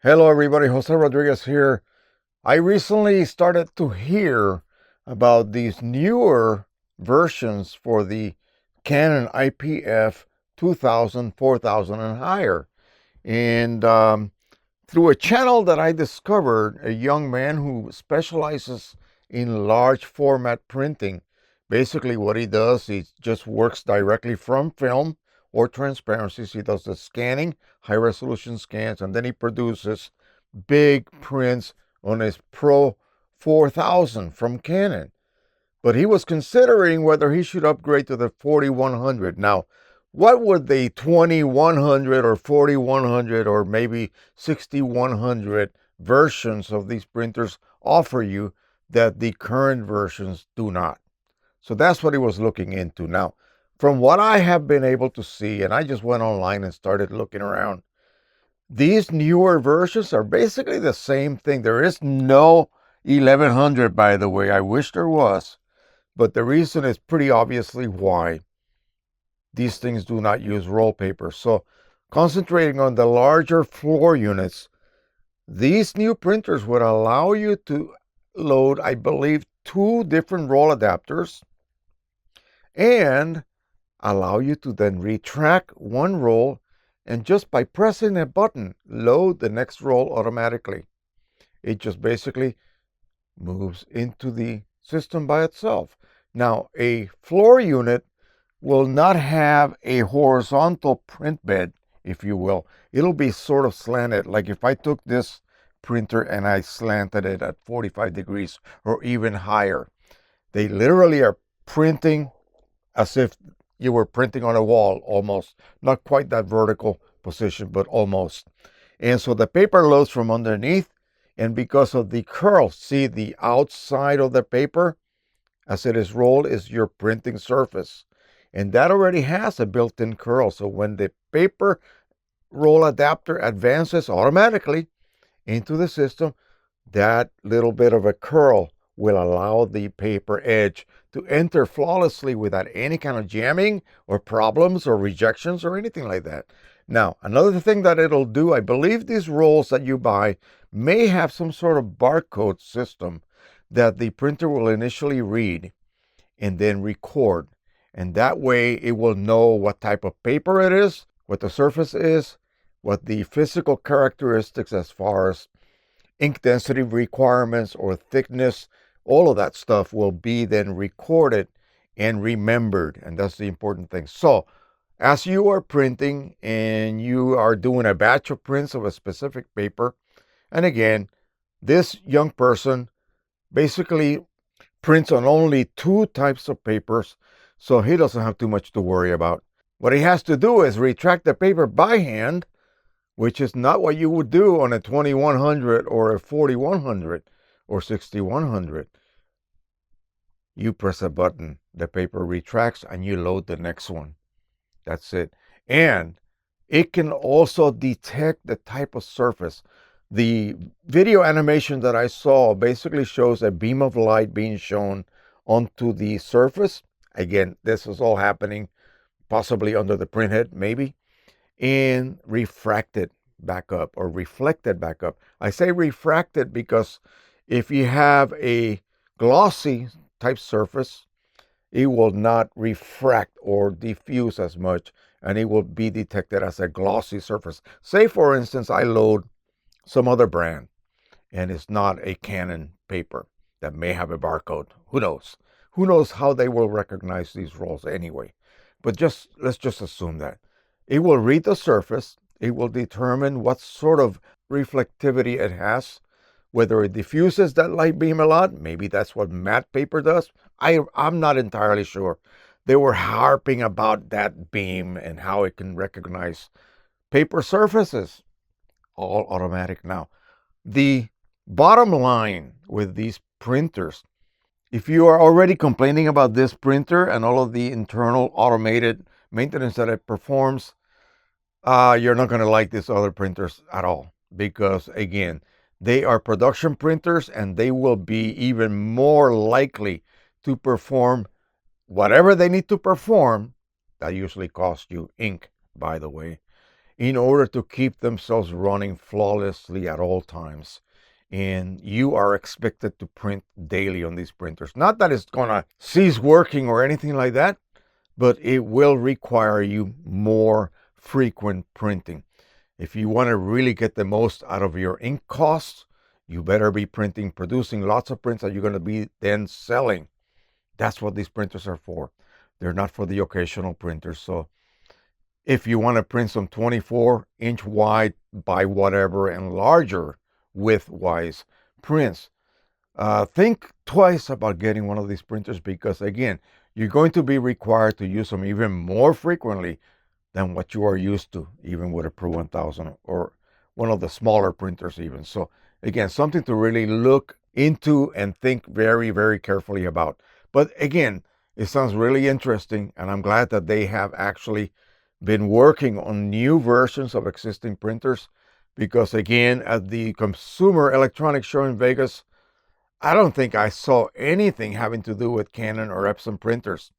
Hello everybody, Jose Rodriguez here. I recently started to hear about these newer versions for the Canon IPF 2000, 4000 and higher. And through a channel that I discovered, a young man who specializes in large format printing. Basically what he does, he just works directly from film or transparencies. He does the scanning, high resolution scans, and then he produces big prints on his Pro-1000 from Canon. But he was considering whether he should upgrade to the 4100. Now, what would the 2100 or 4100 or maybe 6100 versions of these printers offer you that the current versions do not? So that's what he was looking into. Now, from what I have been able to see, and I just went online and started looking around, these newer versions are basically the same thing. There is no 1100, by the way. I wish there was. But the reason is pretty obviously why. These things do not use roll paper. So concentrating on the larger floor units, these new printers would allow you to load, I believe, 2 different roll adapters and allow you to then retract one roll and just by pressing a button, load the next roll automatically. It just basically moves into the system by itself. Now, a floor unit will not have a horizontal print bed, if you will. It'll be sort of slanted, like if I took this printer and I slanted it at 45 degrees or even higher. They literally are printing as if you were printing on a wall, almost. Not quite that vertical position, but almost. And so the paper loads from underneath, and because of the curl, see the outside of the paper as it is rolled is your printing surface. And that already has a built-in curl. So when the paper roll adapter advances automatically into the system, that little bit of a curl will allow the paper edge to enter flawlessly without any kind of jamming or problems or rejections or anything like that. Now, another thing that it'll do, I believe these rolls that you buy may have some sort of barcode system that the printer will initially read and then record. And that way it will know what type of paper it is, what the surface is, what the physical characteristics as far as ink density requirements or thickness, all of that stuff will be then recorded and remembered. And that's the important thing. So as you are printing and you are doing a batch of prints of a specific paper, and again, this young person basically prints on only 2 types of papers, so he doesn't have too much to worry about. What he has to do is retract the paper by hand, which is not what you would do on a 2100 or a 4100 or 6100. You press a button, the paper retracts, and you load the next one. That's it. And it can also detect the type of surface. The video animation that I saw basically shows a beam of light being shown onto the surface. Again, this is all happening possibly under the printhead, maybe, and refracted back up or reflected back up. I say refracted because if you have a glossy type surface, it will not refract or diffuse as much, and it will be detected as a glossy surface. Say, for instance, I load some other brand, and it's not a Canon paper that may have a barcode. Who knows? Who knows how they will recognize these rolls anyway? But let's just assume that. It will read the surface. It will determine what sort of reflectivity it has, whether it diffuses that light beam a lot. Maybe that's what matte paper does. I'm not entirely sure. They were harping about that beam and how it can recognize paper surfaces. All automatic now. The bottom line with these printers, if you are already complaining about this printer and all of the internal automated maintenance that it performs, you're not going to like these other printers at all. Because again, They are production printers, and they will be even more likely to perform whatever they need to perform. That usually costs you ink, by the way, in order to keep themselves running flawlessly at all times. And you are expected to print daily on these printers. Not that it's going to cease working or anything like that, but it will require you more frequent printing. If you want to really get the most out of your ink costs, you better be producing lots of prints that you're going to be then selling. That's what these printers are for. They're not for the occasional printers. So if you want to print some 24-inch wide by whatever and larger width-wise prints, think twice about getting one of these printers, because again, you're going to be required to use them even more frequently than what you are used to, even with a Pro-1000 or one of the smaller printers even. So again, something to really look into and think very, very carefully about. But again, it sounds really interesting, and I'm glad that they have actually been working on new versions of existing printers, because again, at the Consumer Electronics Show in Vegas, I don't think I saw anything having to do with Canon or Epson printers.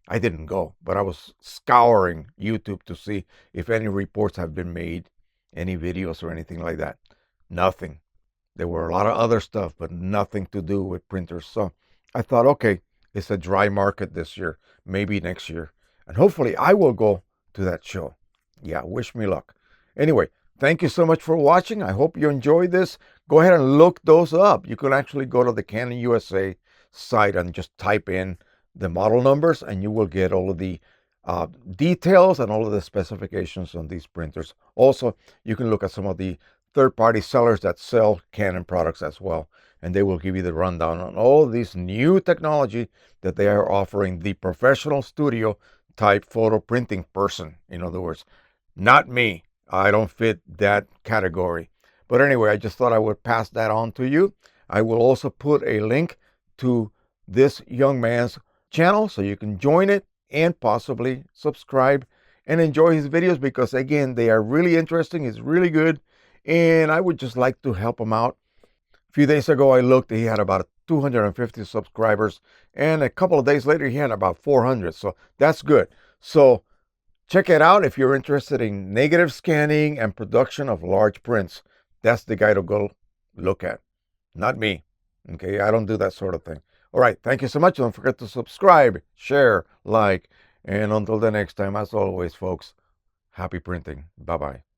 I didn't go, but I was scouring YouTube to see if any reports have been made, any videos or anything like that. Nothing. There were a lot of other stuff, but nothing to do with printers. So I thought, okay, it's a dry market this year, maybe next year. And hopefully I will go to that show. Yeah, wish me luck. Anyway, thank you so much for watching. I hope you enjoyed this. Go ahead and look those up. You can actually go to the Canon USA site and just type in the model numbers, and you will get all of the details and all of the specifications on these printers. Also, you can look at some of the third-party sellers that sell Canon products as well, and they will give you the rundown on all this new technology that they are offering the professional studio type photo printing person. In other words, not me. I don't fit that category. But anyway, I just thought I would pass that on to you. I will also put a link to this young man's channel so you can join it and possibly subscribe and enjoy his videos, because again, they are really interesting. It's really good, and I would just like to help him out. A few days ago I looked, he had about 250 subscribers, and a couple of days later he had about 400. So that's good. So check it out if you're interested in negative scanning and production of large prints. That's the guy to go look at, not me. Okay, I don't do that sort of thing. All right, thank you so much. Don't forget to subscribe, share, like, and until the next time, as always, folks, happy printing. Bye-bye.